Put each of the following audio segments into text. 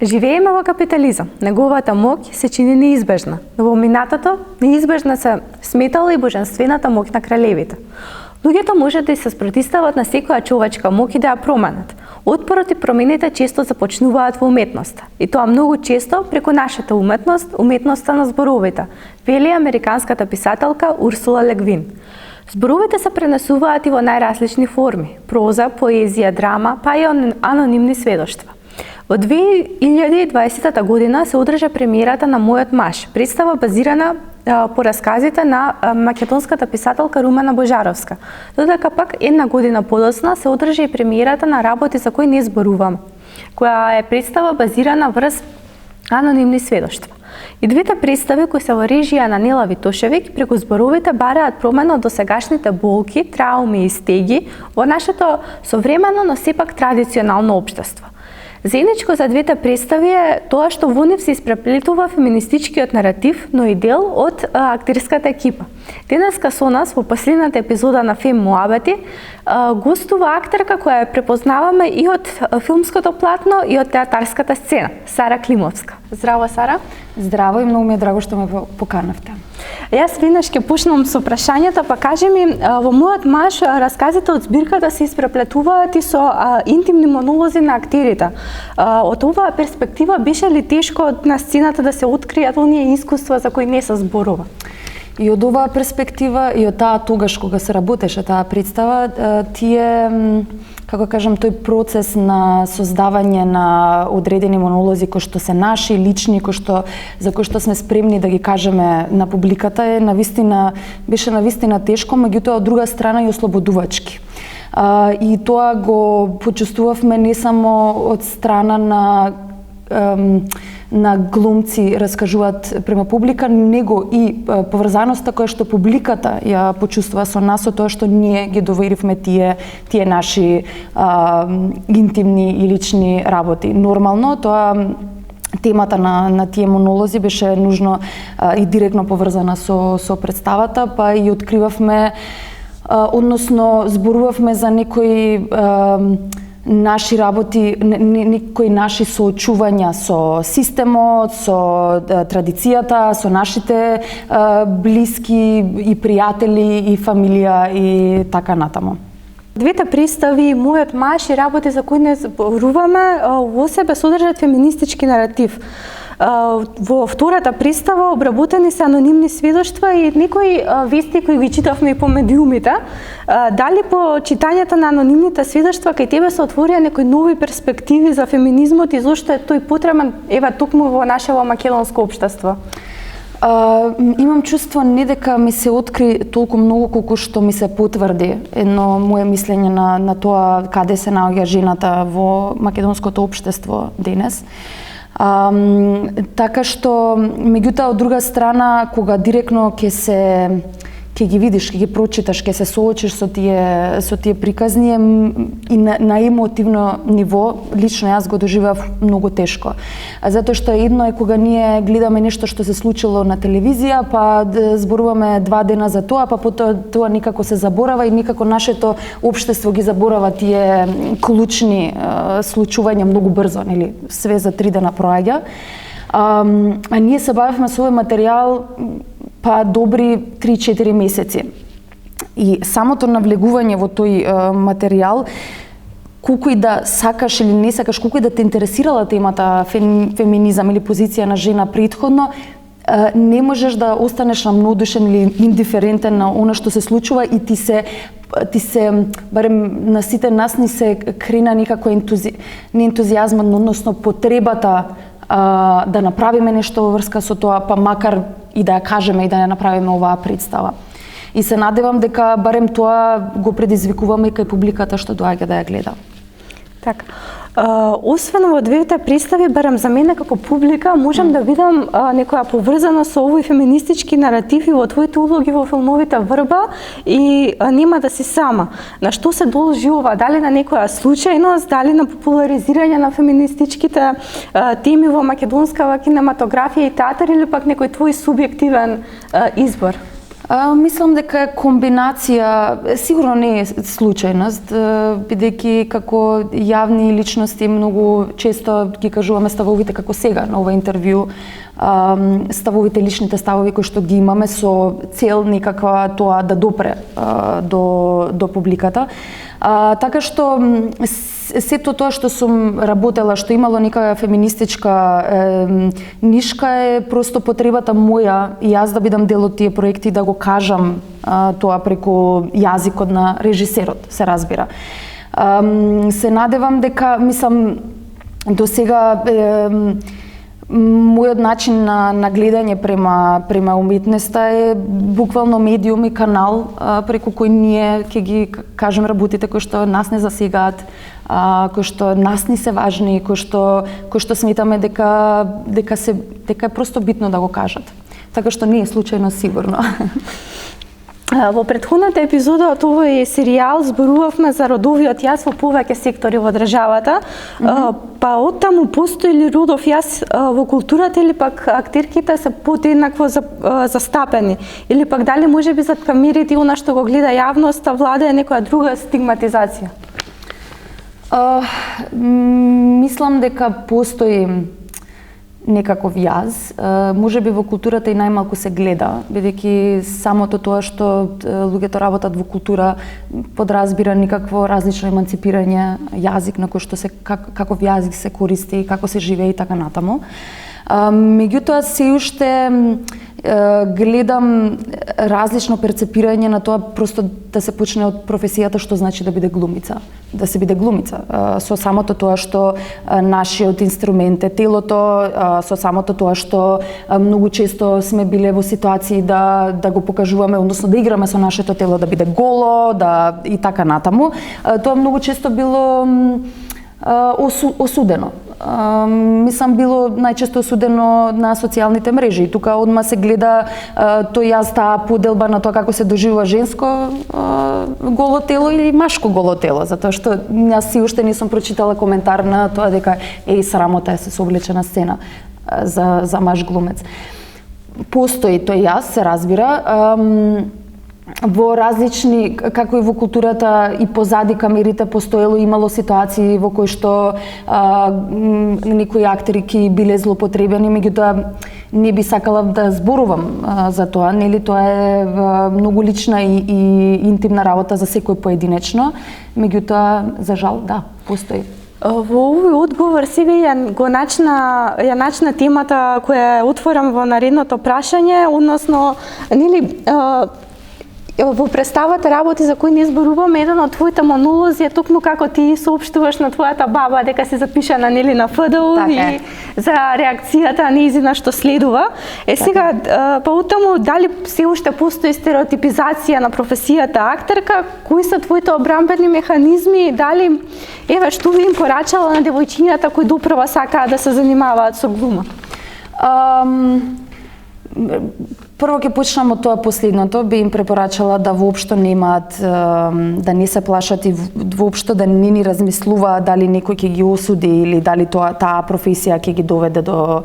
Живееме во капитализам. Неговата моќ се чини неизбежна, но во минатото неизбежна се сметала и боженствената моќ на кралевите. Луѓето може да се спротистават на секоја човечка моќ и да ја променат. Отпорот и промените често започнуваат во уметноста. И тоа многу често преку нашата уметност, уметноста на зборовите, вели американската писателка Урсула Ле Гвин. Зборовите се пренесуваат и во најразлични форми: проза, поезија, драма, па и анонимни сведоштва. Во 2020 година се одржа премиерата на Мојот маж, представа базирана по расказите на македонската писателка Румена Божаровска. Додека пак една година подоцна се одржа и премиерата на Работи за кои не зборувам, која е представа базирана врз анонимни сведоштва. И двете представи кои се во режија на Нела Витошевиќ преку зборовите бараат промена од досегашните болки, трауми и стеги во нашето современо, но сепак традиционално општество. Заедничко за двете представи е тоа што во нив се испреплетува феминистичкиот наратив, но и дел од актерската екипа. Денеска со нас во последната епизода на Фем Муабети гостува актерка која ја препознаваме и од филмското платно и од театарската сцена, Сара Климовска. Здраво, Сара. Здраво и многу ми е драго што ме поканавте. Јас веднаш ќе почнам со прашањата, па кажи ми, во Мојот маж расказите од збирката се испреплетуваат и со интимни монолози на актерите. Од оваа перспектива беше ли тешко на сцената да се откријат оние искуства за кои не се зборува? И од оваа перспектива и од таа тогаш кога се работеше таа представа, тие, како кажам, тој процес на создавање на одредени монолози кои што се наши, лични, за кои што сме спремни да ги кажеме на публиката беше навистина тешко, меѓутоа од друга страна и ослободувачки. И тоа го почувствувавме не само од страна на глумци раскажуваат према публика, него и поврзаноста која што публиката ја почувствува со нас, со тоа што ние ги доверивме тие наши интимни и лични работи. Нормално тоа темата на тие монолози беше нужно и директно поврзана со представата, па и откривавме, односно зборувавме за некои наши работи, некои наши соочувања со системот, со традицијата, со нашите блиски и пријатели и фамилија и така натаму. Двете представи, Мојот маж и Работи за кои не зборуваме, во себе содржат феминистички наратив. Во втората представа обработени се анонимни сведоштва и некои вести кои ги читавме и по медиумите. Дали по читањето на анонимните сведоштва кај тебе се отворија некои нови перспективи за феминизмот и зошто е тој потребен токму во нашето македонско општество? Имам чувство не дека ми се откри толку многу колку што ми се потврди едно мое мислење на тоа каде се наоѓа жената во македонското општество денес. Така што, меѓутоа, од друга страна, кога директно ќе ги видиш, ќе ги прочиташ, ќе се соочиш со тие приказни и на емотивно ниво, лично јас го доживав многу тешко. Затоа што едно е кога ние гледаме нешто што се случило на телевизија, па зборуваме 2 дена за тоа, па потоа тоа никако се заборава и никако нашето општество ги заборава тие клучни случувања многу брзо, нели, све за 3 дена проаѓа. А ние се бавевме со овој материјал па добри 3-4 месеци. И самото навлегување во тој материјал, колку и да сакаш или не сакаш, колку и да те интересирала темата феминизам или позиција на жена претходно, не можеш да останеш рамнодушен или индиферентен на она што се случува и ти се барем на сите нас ни се крена некако не ентузијазмот, односно потребата да направиме нешто во врска со тоа, па макар и да ја кажеме и да ја направиме оваа представа. И се надевам дека барем тоа го предизвикуваме и кај публиката што доаѓа да ја гледа. Така. Освен во двете представи, барем за мене како публика, можам да видам некоја поврзаност со овој феминистички наратив и во твоите улоги во филмовите Врба и Нема да си сама. На што се должи ова? Дали на некоја случајност, дали на популаризирање на феминистичките теми во македонскава кинематографија и театар или пак некој твој субјективен избор? Мислам дека е комбинација, сигурно не е случајност, бидејќи како јавни личности многу често ги кажуваме ставовите како сега на ова интервју, ставовите, личните ставови кои што ги имаме со цел некаква тоа да допре до публиката. Така што сето тоа што сум работела, што имало некаква феминистичка нишка е просто потребата моја и јас да бидам дел од тие проекти да го кажам тоа преку јазикот на режисерот, се разбира. Се надевам дека, мислам, до сега мојот начин на гледање према уметноста е буквално медиум и канал преку кој ние ќе ги кажем работите кои што нас не засегаат, кои што нас не се важни, кои што сметаме дека е просто битно да го кажат. Така што не е случајно сигурно. Во претходната епизода од овој серијал зборувавме за родовиот јас во повеќе сектори во државата. Па оттаму постои ли родов јас во културата или пак актерките се подеднакво застапени? Или пак дали можеби зад камерите она што го гледа јавноста владае некоја друга стигматизација? Мислам дека постои некаков јаз, можеби во културата и најмалку се гледа, бидејќи самото тоа што луѓето работат во култура подразбира некакво различно еманципирање, јазик на кој што каков јазик се користи, како се живее и така натаму. Меѓутоа се уште гледам различно перцепирање на тоа просто да се почне од професијата што значи да биде глумица. Да се биде глумица. Со самото тоа што нашиот инструмент е телото, со самото тоа што многу често сме биле во ситуации да го покажуваме, односно да играме со нашето тело да биде голо, и така натаму. Тоа многу често било осудено. Мислам, било најчесто осудено на социјалните мрежи. И тука одма се гледа таа поделба на тоа како се доживува женско голо тело или машко голо тело, затоа што јас си уште не сум прочитала коментар на тоа дека срамота е се соблече на сцена за маж глумец. Постои тој јас, се разбира, во различни, како и во културата и позади камерите постоело имало ситуации во кои што некои актери ки биле злоупотребени, меѓутоа не би сакала да зборувам за тоа, нели тоа е многу лична и интимна работа за секој поединечно, меѓутоа за жал да, постои. Во овој одговор сега ја начна темата која отворам во наредното прашање, односно нели во представата работи за кои не зборуваме, еден од твоите монолози е токму како ти соопштуваш на твојата баба дека си запишана нели на ФДУ и за реакцијата нејзина што следува. Сега па оттаму дали се уште постои стереотипизација на професијата актерка, кои се твоите обрамбени механизми, дали што би им порачала на девојчињата кои допрва сакаат да се занимаваат со глума? Прво ќе почнам од тоа последното, би им препорачала да воопшто немаат, да не се плашат и воопшто да не ни размислуваат дали некој ќе ги осуди или дали таа професија ќе ги доведе до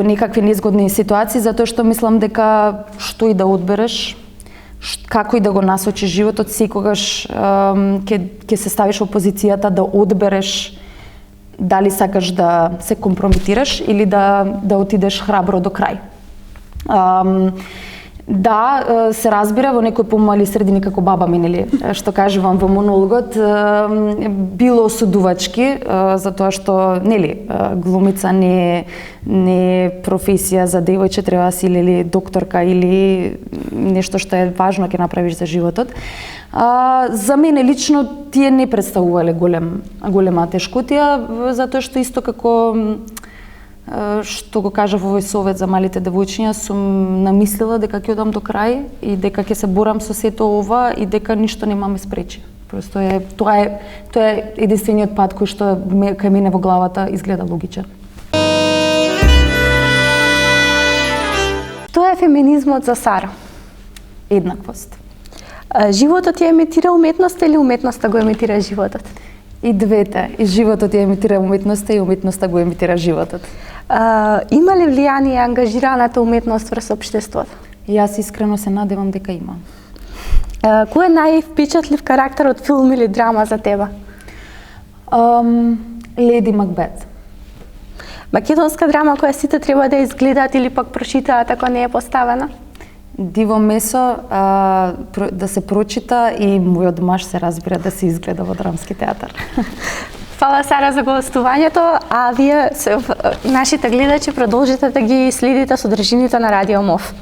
некакви незгодни ситуации, затоа што мислам дека што и да одбереш, како и да го насочиш животот, секогаш ќе се ставиш во позицијата да одбереш дали сакаш да се компрометираш или да отидеш храбро до крај. Да, се разбира, во некои помали средини како баба ми, нели, што кажувам во монологот, било осудувачки, затоа што, нели, глумица не е професија за девојче, треба да си или докторка или нешто што е важно ќе направиш за животот. За мене лично тие не представувале голема тешкотија, затоа што исто како што го кажав овој совет за малите девојчиња, сум намислила дека ќе одам до крај и дека ќе се борам со сето ова и дека ништо нема ме спречи. Просто тоа е единствениот пат кој што кај мене во главата изгледа логичен. Тоа е феминизмот за Сара? Еднаквост. Животот ја емитира уметноста или уметноста го емитира животот? И двете. И животот ја емитира уметноста и уметноста го емитира животот. Има ли влијание ангажираната уметност врз општеството? И јас искрено се надевам дека има. Кој е највпечатлив карактер од филм или драма за тебе? Леди Макбет. Македонска драма која сите треба да изгледаат или пак прочитаат ако не е поставена? Диво месо, да се прочита и мојот маж се разбира да се изгледа во драмски театар. Фала, Сара, за гостувањето, а вие, нашите гледачи, продолжите да ги следите содржините на Радио МОВ.